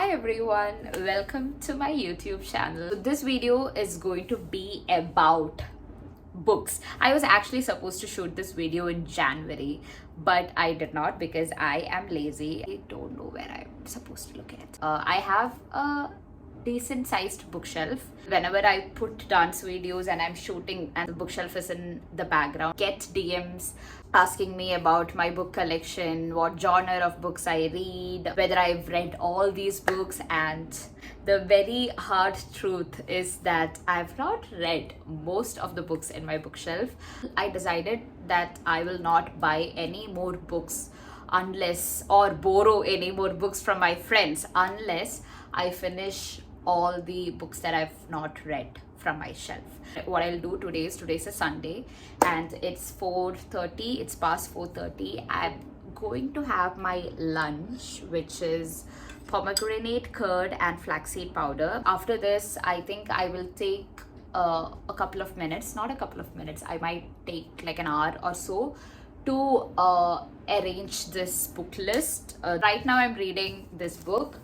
Hi everyone, welcome to my YouTube channel. This video is going to be about books. I was actually supposed to shoot this video in January, but I did not because I am lazy. I don't know where I'm supposed to look at. I have a decent sized bookshelf. Whenever I put dance videos and I'm shooting and the bookshelf is in the background, get DMs asking me about my book collection, what genre of books I read, whether I've read all these books, and the very hard truth is that I've not read most of the books in my bookshelf. I decided that I will not buy any more books unless, or borrow any more books from my friends unless I finish all the books that I've not read from my shelf. What I'll do today's a Sunday and it's 4:30, it's past 4:30. I'm going to have my lunch, which is pomegranate curd and flaxseed powder. After this, I think I will take a couple of minutes, not a couple of minutes, I might take like an hour or so to arrange this book list. Right now I'm reading this book,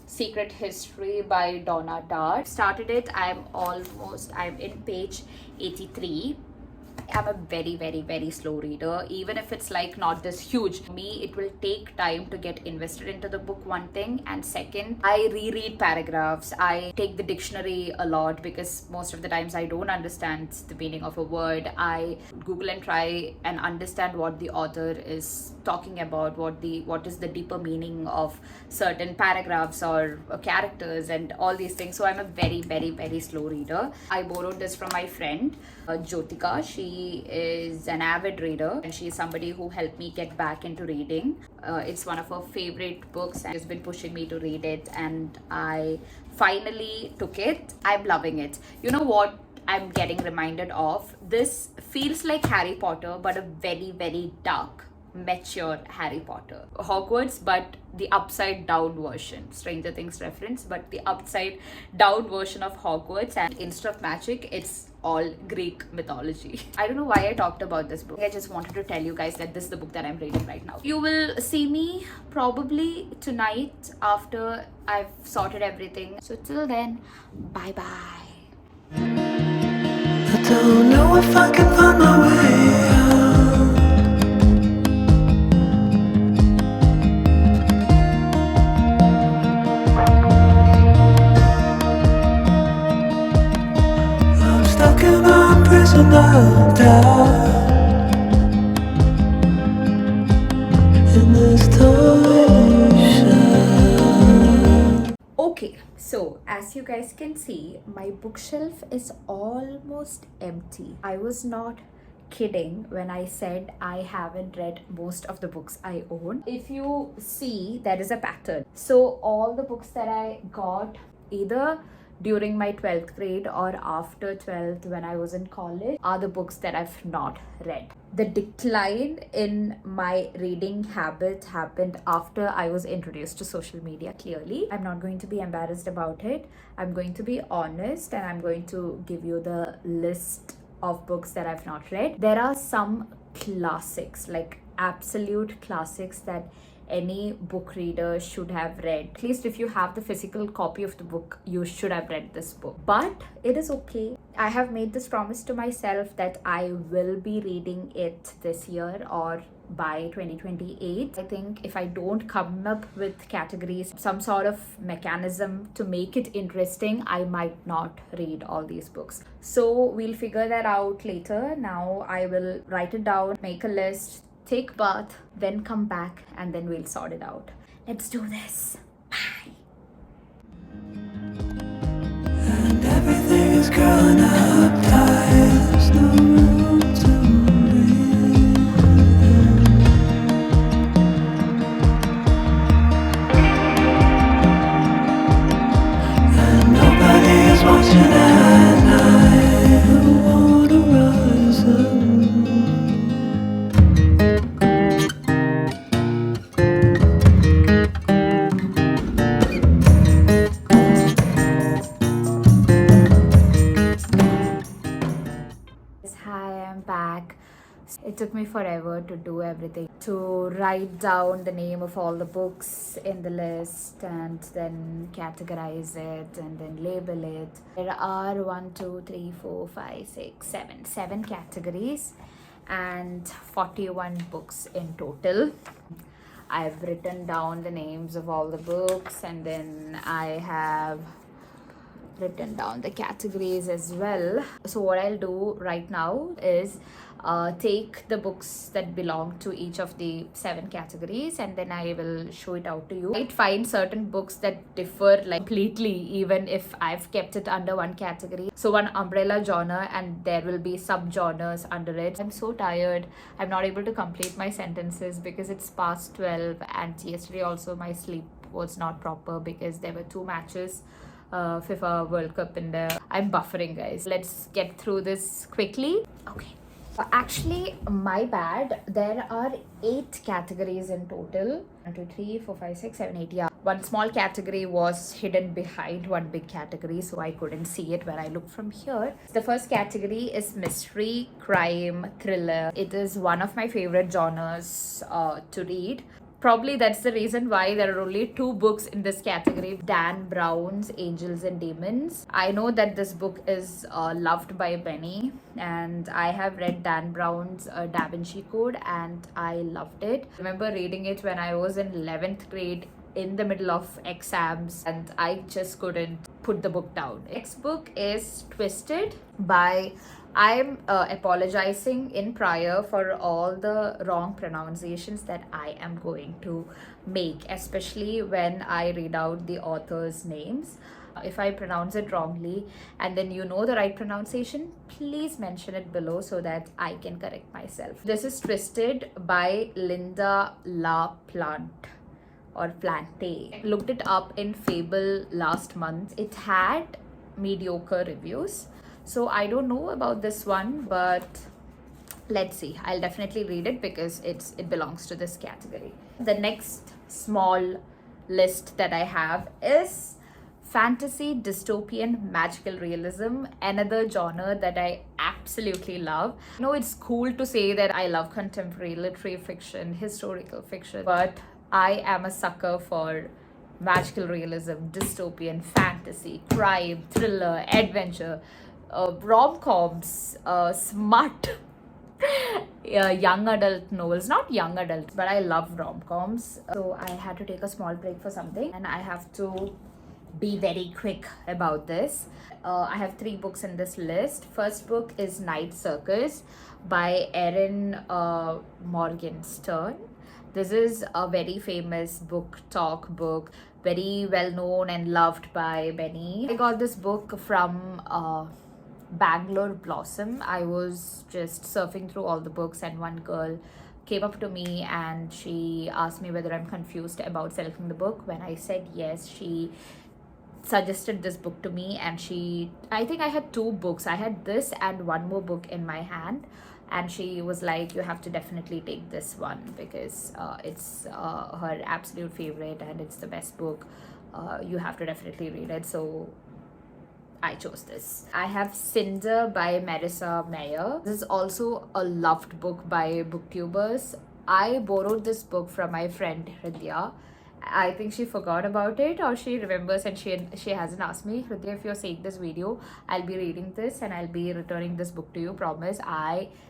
Secret History by Donna. Started it, I'm in page 83. I'm a very slow reader. Even if it's like not this huge, for me it will take time to get invested into the book, one thing. And second, I reread paragraphs. I take the dictionary a lot because most of the times I don't understand the meaning of a word. I Google and try and understand what the author is talking about, what is the deeper meaning of certain paragraphs or characters and all these things. So I'm a very slow reader. I borrowed this from my friend Jyotika. She is an avid reader and she is somebody who helped me get back into reading. It's one of her favorite books and she's been pushing me to read it, and I finally took it. I'm loving it. You know what I'm getting reminded of? This feels like Harry Potter, but a very dark, mature Harry Potter. Hogwarts, but the upside down version. Stranger Things reference, but the upside down version of Hogwarts, and instead of magic, it's all Greek mythology. I don't know why I talked about this book. I just wanted to tell you guys that this is the book that I'm reading right now. You will see me probably tonight after I've sorted everything. So till then, bye bye. I don't know if I can find my way out. I'm stuck in a prison of doubt in this toy shell. Okay, so as you guys can see, my bookshelf is almost empty. I was not kidding when I said I haven't read most of the books I own. If you see, there is a pattern. So all the books that I got either during my 12th grade or after 12th when I was in college are the books that I've not read. The decline in my reading habit happened after I was introduced to social media, clearly. I'm not going to be embarrassed about it. I'm going to be honest and I'm going to give you the list of books that I've not read. There are some classics, like absolute classics that any book reader should have read. At least if you have the physical copy of the book, you should have read this book. But it is okay. I have made this promise to myself that I will be reading it this year or by 2028. I think if I don't come up with categories, some sort of mechanism to make it interesting, I might not read all these books. So we'll figure that out later. Now I will write it down, make a list, take a bath, then come back and then we'll sort it out. Let's do this. Bye. And everything is curling up tight. There's no room to breathe. And nobody is watching at night. I wanna rise up. It took me forever to do everything, to write down the name of all the books in the list and then categorize it and then label it. There are 1, 2, 3, 4, 5, 6, 7 categories and 41 books in total. I've written down the names of all the books, and then I have written down the categories as well. So what I'll do right now is take the books that belong to each of the 7 categories, and then I will show it out to you. I might find certain books that differ like completely, even if I've kept it under one category. So one umbrella genre, and there will be sub-genres under it. I'm so tired. I'm not able to complete my sentences because it's past 12, and yesterday also my sleep was not proper because there were 2 matches. FIFA World Cup in there. I'm buffering, guys. Let's get through this quickly. Okay. Actually, my bad. There are 8 categories in total. 1, 2, 3, 4, 5, 6, 7, 8. Yeah. One small category was hidden behind one big category, so I couldn't see it when I looked from here. The first category is mystery, crime, thriller. It is one of my favorite genres to read. Probably that's the reason why there are only 2 books in this category. Dan Brown's Angels and Demons. I know that this book is loved by many, and I have read Dan Brown's Da Vinci Code and I loved it. I remember reading it when I was in 11th grade in the middle of exams, and I just couldn't put the book down. Next book is Twisted by... I'm apologizing in prior for all the wrong pronunciations that I am going to make, especially when I read out the author's names. If I pronounce it wrongly and then you know the right pronunciation, please mention it below so that I can correct myself. This is Twisted by Linda La Plante or Plante. Looked it up in Fable last month. It had mediocre reviews. So I don't know about this one, but let's see. I'll definitely read it because it belongs to this category. The next small list that I have is fantasy, dystopian, magical realism, another genre that I absolutely love. I know it's cool to say that I love contemporary literary fiction, historical fiction, but I am a sucker for magical realism, dystopian, fantasy, crime, thriller, adventure, rom-coms, smut, young adult novels. Not young adult, but I love rom-coms. So I had to take a small break for something, and I have to be very quick about this. I have 3 books in this list. First book is Night Circus by Erin Morgenstern. This is a very famous book talk book, very well known and loved by many. I got this book from Bangalore Blossom. I was just surfing through all the books, and one girl came up to me and she asked me whether I'm confused about selecting the book. When I said yes, she suggested this book to me, and I think I had 2 books. I had this and one more book in my hand, and she was like, you have to definitely take this one because it's her absolute favorite and it's the best book. You have to definitely read it. So I chose this. I have Cinder by Marissa Meyer. This is also a loved book by booktubers. I borrowed this book from my friend Hridya. I think she forgot about it, or she remembers and she hasn't asked me. Hridya, if you're seeing this video, I'll be reading this and I'll be returning this book to you, promise.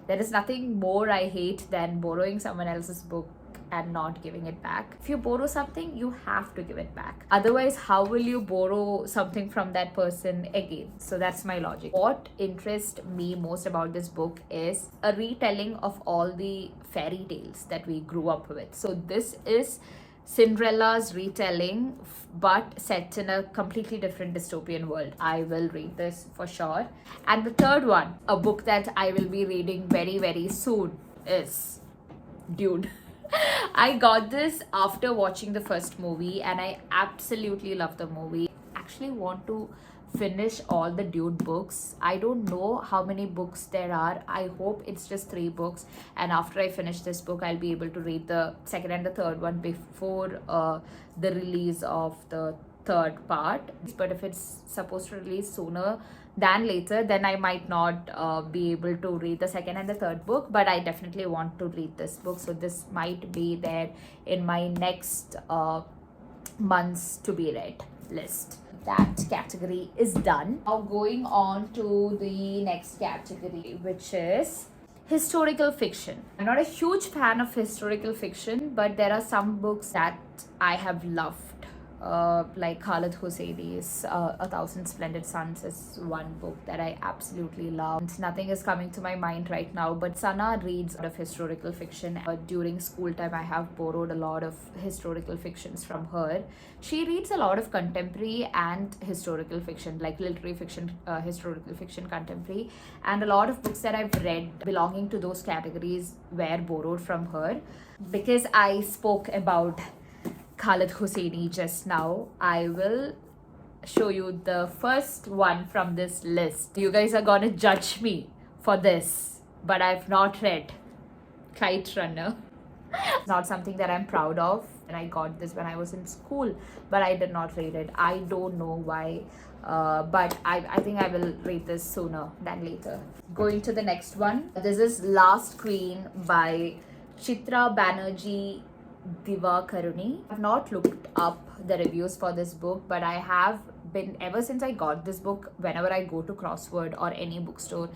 There is nothing more I hate than borrowing someone else's book and not giving it back. If you borrow something, you have to give it back. Otherwise, how will you borrow something from that person again? So that's my logic. What interests me most about this book is a retelling of all the fairy tales that we grew up with. So this is Cinderella's retelling, but set in a completely different dystopian world. I will read this for sure. And the third one, a book that I will be reading very, very soon, is Dune. I got this after watching the first movie, and I absolutely love the movie. I actually want to finish all the Dune books. I don't know how many books there are. I hope it's just 3 books, and after I finish this book, I'll be able to read the second and the third one before the release of the third part. But if it's supposed to release sooner than later, then I might not be able to read the second and the third book, but I definitely want to read this book, so this might be there in my next months to be read list. That category is done. Now going on to the next category, which is historical fiction. I'm not a huge fan of historical fiction, but there are some books that I have loved. Like Khaled Hosseini's A Thousand Splendid Suns is one book that I absolutely love. Nothing is coming to my mind right now, but Sana reads a lot of historical fiction. During school time, I have borrowed a lot of historical fictions from her. She reads a lot of contemporary and historical fiction, like literary fiction, historical fiction, contemporary, and a lot of books that I've read belonging to those categories were borrowed from her. Because I spoke about Khaled Hosseini just now, I will show you the first one from this list. You guys are gonna judge me for this, but I've not read Kite Runner. It's not something that I'm proud of, and I got this when I was in school, but I did not read it. I don't know why, but I think I will read this sooner than later. Going to the next one. This is Last Queen by Chitra Banerjee Divakaruni. I've not looked up the reviews for this book, but I have been, ever since I got this book, whenever I go to Crossword or any bookstore,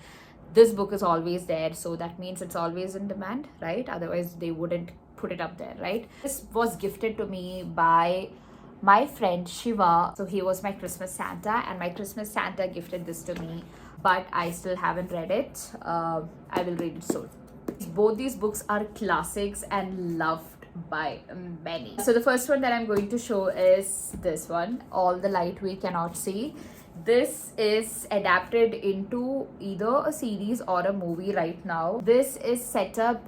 this book is always there, so that means it's always in demand, right? Otherwise they wouldn't put it up there, right? This was gifted to me by my friend Shiva, so he was my Christmas Santa, and my Christmas Santa gifted this to me, but I still haven't read it. I will read it soon. Both these books are classics and loved by many. So the first one that I'm going to show is this one, All the Light We Cannot See. This is adapted into either a series or a movie right now. This is set up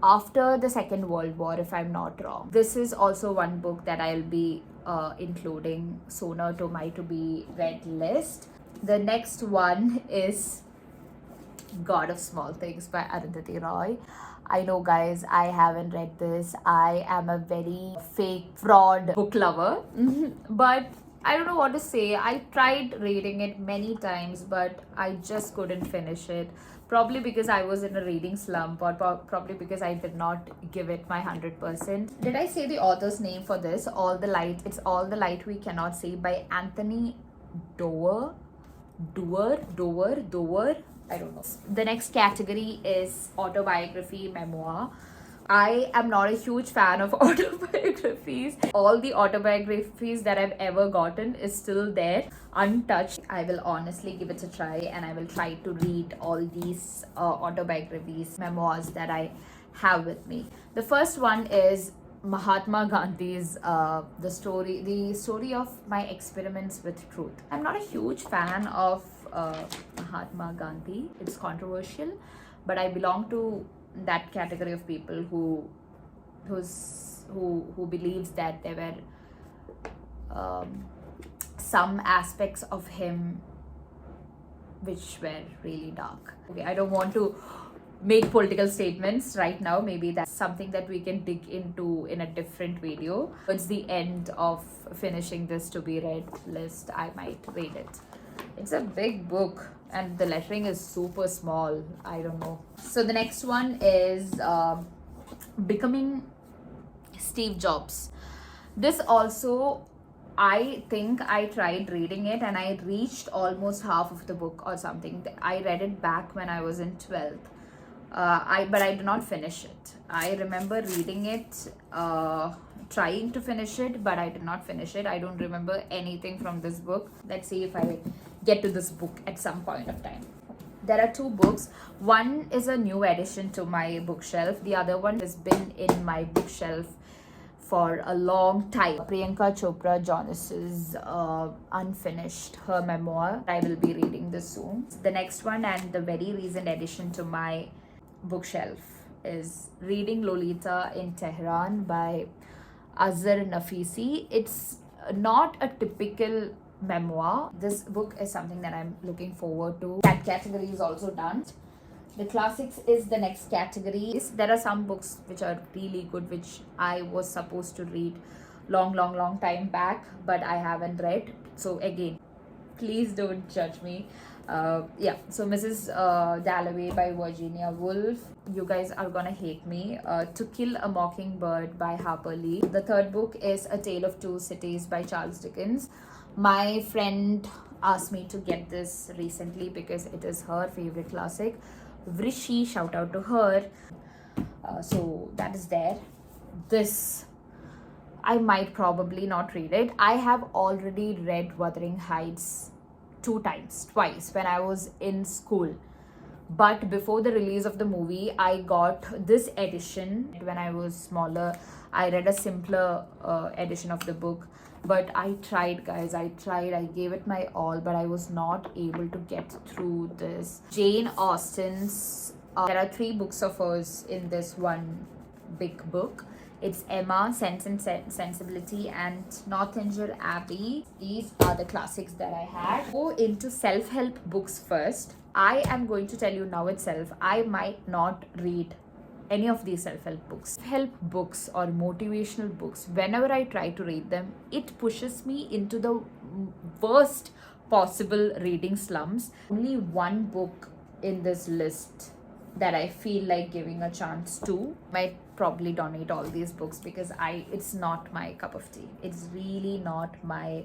after the Second World War, if I'm not wrong. This is also one book that I'll be including sooner to my to be read list. The next one is God of Small Things by Arundhati Roy. I know, guys, I haven't read this. I am a very fake fraud book lover, but I don't know what to say. I tried reading it many times, but I just couldn't finish it. Probably because I was in a reading slump, or probably because I did not give it my 100%. Did I say the author's name for this? All the Light. It's All the Light We Cannot See by Anthony Doerr. I don't know. The next category is autobiography, memoir. I am not a huge fan of autobiographies. All the autobiographies that I've ever gotten is still there, untouched. I will honestly give it a try, and I will try to read all these autobiographies, memoirs that I have with me. The first one is Mahatma Gandhi's the story of my experiments with truth. I'm not a huge fan of Mahatma Gandhi. It's controversial, but I belong to that category of people who believes that there were some aspects of him which were really dark. Okay, I don't want to make political statements right now. Maybe that's something that we can dig into in a different video. Towards the end of finishing this to be read list, I might read it. It's a big book and the lettering is super small. I don't know. So the next one is Becoming Steve Jobs. This also, I think I tried reading it and I reached almost half of the book or something. I read it back when I was in 12th. But I did not finish it. I remember reading it, trying to finish it, but I did not finish it. I don't remember anything from this book. Let's see if I get to this book at some point of time. There are two books. One is a new addition to my bookshelf. The other one has been in my bookshelf for a long time. Priyanka Chopra Jonas's Unfinished, her memoir. I will be reading this soon. The next one, and the very recent addition to my bookshelf, is Reading Lolita in Tehran by Azar Nafisi. It's not a typical memoir. This book is something that I'm looking forward to. That category is also done. The classics is the next category. There are some books which are really good, which I was supposed to read long time back, but I haven't read. So again, please don't judge me. Yeah, so Mrs. Dalloway by Virginia Woolf. You guys are gonna hate me. To Kill a Mockingbird by Harper Lee. The third book is A Tale of Two Cities by Charles Dickens. My friend asked me to get this recently because it is her favorite classic. Vrishi, shout out to her. So that is there. This, I might probably not read it. I have already read Wuthering Heights twice when I was in school. But before the release of the movie, I got this edition. When I was smaller, I read a simpler edition of the book. But I tried, guys. I gave it my all, but I was not able to get through this. Jane Austen's, there are 3 books of hers in this one big book. It's Emma, Sense and Sensibility, and Northanger Abbey. These are the classics that I had. Go into self-help books first. I am going to tell you now itself, I might not read any of these self-help books. Self-help books or motivational books, whenever I try to read them, it pushes me into the worst possible reading slumps. Only one book in this list that I feel like giving a chance to. Might probably donate all these books because it's not my cup of tea. It's really not my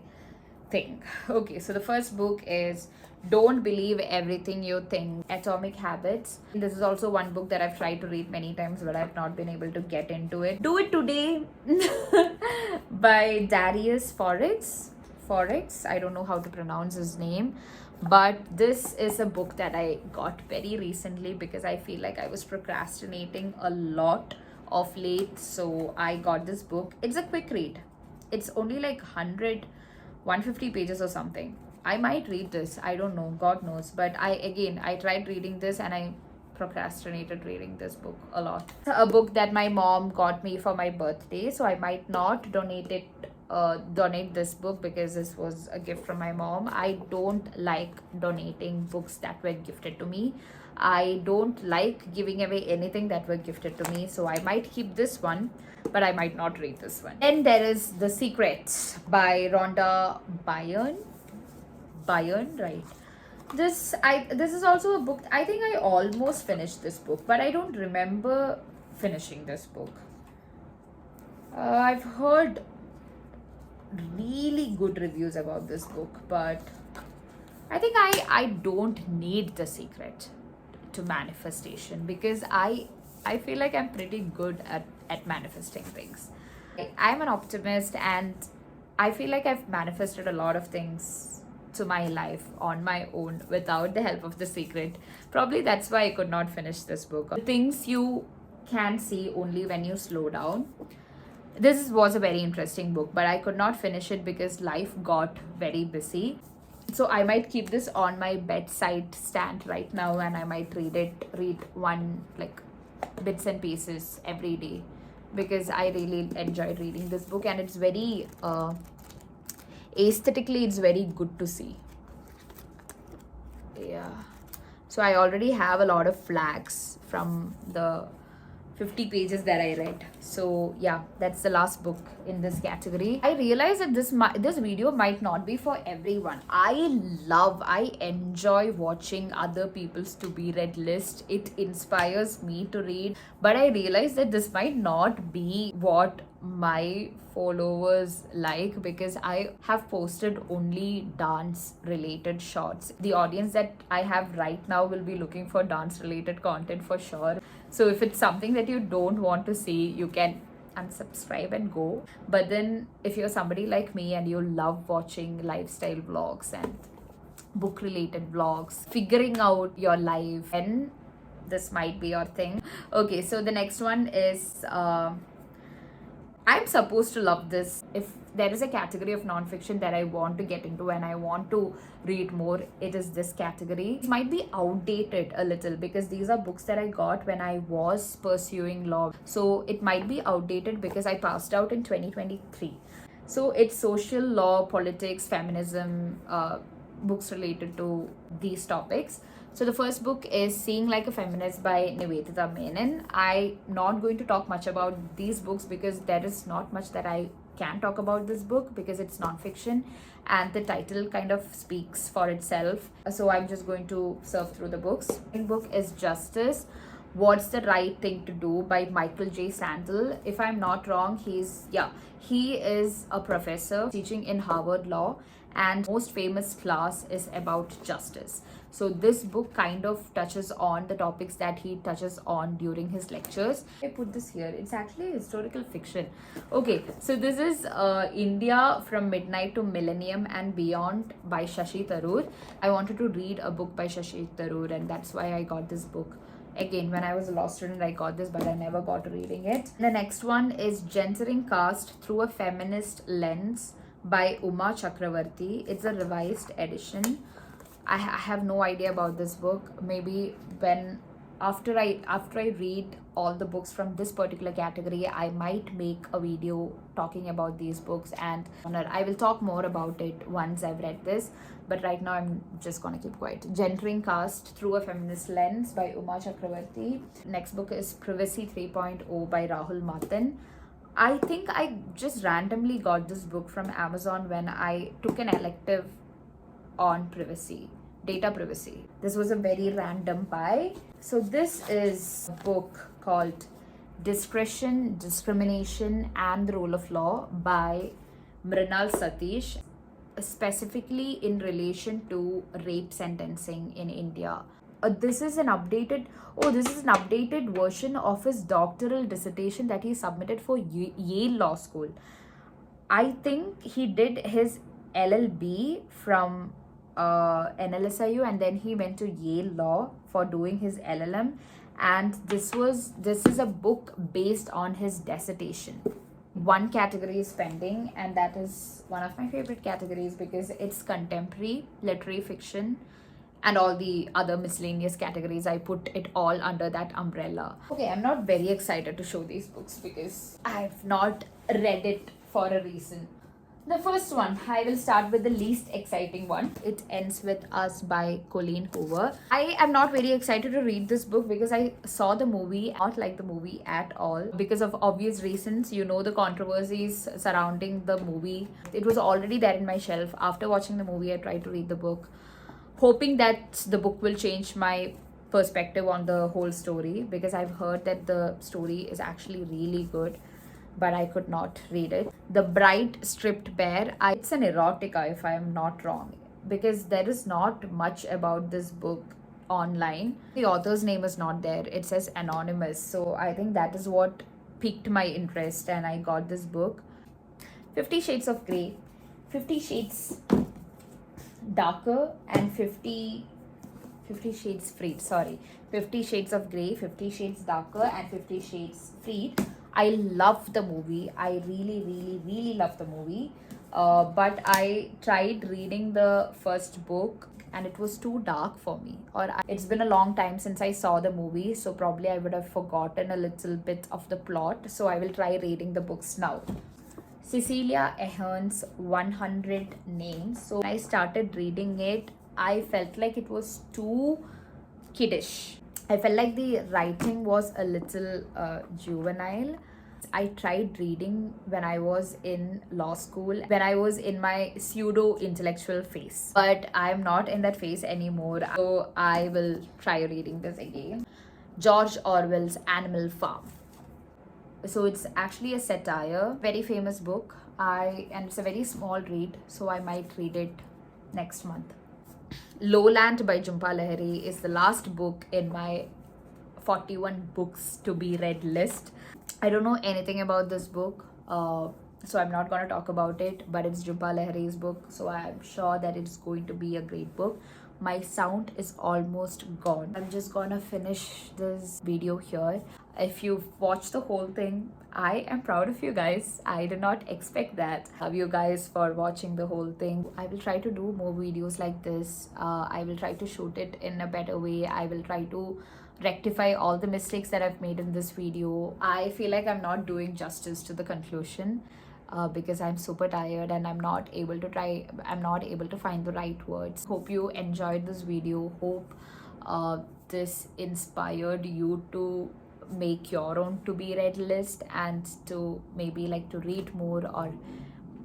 thing. Okay, so the first book is Don't Believe Everything You Think, Atomic Habits. This is also one book that I've tried to read many times, but I've not been able to get into it. Do It Today by Darius Forex. I don't know how to pronounce his name, but this is a book that I got very recently because I feel like I was procrastinating a lot of late. So I got this book. It's a quick read. It's only like 150 pages or something. I might read this, I don't know, God knows. But I tried reading this and I procrastinated reading this book a lot. A book that my mom got me for my birthday, so I might not donate this book because this was a gift from my mom. I don't like donating books that were gifted to me. I don't like giving away anything that were gifted to me, so I might keep this one, but I might not read this one. Then there is The Secret by Rhonda Byrne, right? This is also a book. I think I almost finished this book, but I don't remember finishing this book. I've heard really good reviews about this book, but I think I don't need The Secret to manifestation because I feel like I'm pretty good at manifesting things. I'm an optimist and I feel like I've manifested a lot of things to my life on my own without the help of The Secret. Probably that's why I could not finish this book. The things you can see only when you slow down. This was a very interesting book, but I could not finish it because life got very busy. So I might keep this on my bedside stand right now and I might read one like bits and pieces every day because I really enjoyed reading this book and it's very aesthetically it's very good to see. Yeah, so I already have a lot of flags from the 50 pages that I read. So yeah, that's the last book in this category. I realize that this video might not be for everyone. I enjoy watching other people's to be read list. It inspires me to read, but I realize that this might not be what my followers like because I have posted only dance related shorts. The audience that I have right now will be looking for dance related content for sure. So if it's something that you don't want to see, you can unsubscribe and go. But then if you're somebody like me and you love watching lifestyle vlogs and book related vlogs, figuring out your life, and this might be your thing. Okay, so the next one is I'm supposed to love this. If there is a category of non-fiction that I want to get into and I want to read more, it is this category. It might be outdated a little because these are books that I got when I was pursuing law. So it might be outdated because I passed out in 2023. So it's social law, politics, feminism, books related to these topics. So the first book is Seeing Like a Feminist by Nivedita Menon. I'm not going to talk much about these books because there is not much that I can talk about this book because it's non-fiction and the title kind of speaks for itself. So I'm just going to surf through the books. The second book is Justice, What's the Right Thing to Do by Michael J. Sandel. If I'm not wrong, he is a professor teaching in Harvard Law, and most famous class is about justice. So this book kind of touches on the topics that he touches on during his lectures. I put this here. It's actually historical fiction. Okay, so this is India from Midnight to Millennium and Beyond by Shashi Tharoor. I wanted to read a book by Shashi Tharoor, and that's why I got this book. Again, when I was a law student, I got this, but I never got to reading it. The next one is Gendering Caste Through a Feminist Lens by Uma Chakravarti. It's a revised edition. I have no idea about this book. Maybe after I read all the books from this particular category, I might make a video talking about these books, and I will talk more about it once I've read this. But right now I'm just gonna keep quiet. Gendering Caste Through a Feminist Lens by Uma Chakravarti. Next book is Privacy 3.0 by Rahul Matan. I think I just randomly got this book from Amazon when I took an elective on data privacy. This was a very random buy. So this is a book called Discretion, Discrimination and the Rule of Law by Mrinal Satish, specifically in relation to rape sentencing in India. This is an updated version of his doctoral dissertation that he submitted for Yale Law School. I think he did his LLB from NLSIU, and then he went to Yale Law for doing his LLM, and this is a book based on his dissertation. One category is pending, and that is one of my favorite categories because it's contemporary literary fiction, and all the other miscellaneous categories, I put it all under that umbrella. Okay, I'm not very excited to show these books because I've not read it for a reason. The first one, I will start with the least exciting one. It Ends With Us by Colleen Hoover. I am not very excited to read this book because I saw the movie, not like the movie at all because of obvious reasons. You know, the controversies surrounding the movie. It was already there in my shelf. After watching the movie, I tried to read the book, hoping that the book will change my perspective on the whole story because I've heard that the story is actually really good, but I could not read it. The Bride Stripped Bare. It's an erotica if I am not wrong, because there is not much about this book online. The author's name is not there. It says anonymous. So I think that is what piqued my interest and I got this book. 50 Shades of Grey. 50 Shades Darker and 50 Shades Freed. Sorry. 50 Shades of Grey, 50 Shades Darker and 50 Shades Freed. I love the movie. I really love the movie. But I tried reading the first book and it was too dark for me. It's been a long time since I saw the movie, so probably I would have forgotten a little bit of the plot. So I will try reading the books now. Cecilia Ahern's 100 Names. So when I started reading it, I felt like it was too kiddish. I felt like the writing was a little juvenile. I tried reading when I was in law school, when I was in my pseudo-intellectual phase. But I'm not in that phase anymore, so I will try reading this again. George Orwell's Animal Farm. So it's actually a satire, very famous book. And it's a very small read, so I might read it next month. Lowland by Jhumpa Lahiri is the last book in my 41 books to be read list. I don't know anything about this book, so I'm not going to talk about it, but it's Jhumpa Lahiri's book, so I'm sure that it's going to be a great book. My sound is almost gone. I'm just gonna finish this video here. If you've watched the whole thing, I am proud of you guys. I did not expect that. Love you guys for watching the whole thing. I will try to do more videos like this. I will try to shoot it in a better way. I will try to rectify all the mistakes that I've made in this video. I feel like I'm not doing justice to the conclusion because I'm super tired and I'm not able to find the right words. Hope you enjoyed this video. Hope this inspired you to make your own to be read list and to maybe like to read more, or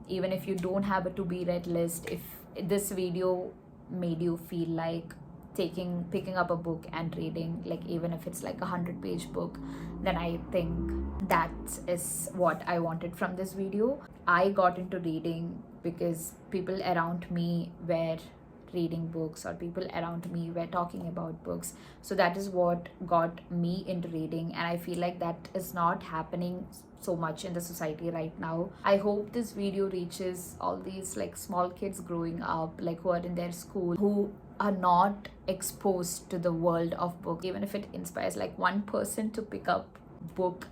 even if you don't have a to be read list, if this video made you feel like picking up a book and reading, like even if it's like 100-page book, then I think that is what I wanted from this video. I got into reading because people around me were reading books, or people around me were talking about books. So that is what got me into reading, and I feel like that is not happening so much in the society right now. I hope this video reaches all these like small kids growing up, like who are in their school, who are not exposed to the world of books. Even if it inspires like one person to pick up book,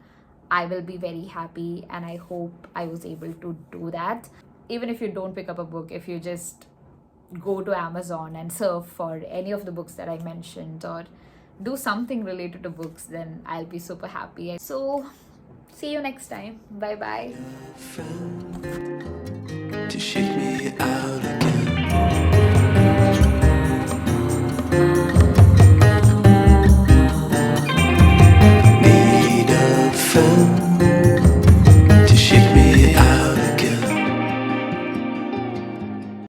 I will be very happy, and I hope I was able to do that. Even if you don't pick up a book, if you just go to Amazon and surf for any of the books that I mentioned, or do something related to books, then I'll be super happy. So see you next time. Bye bye. To shake me out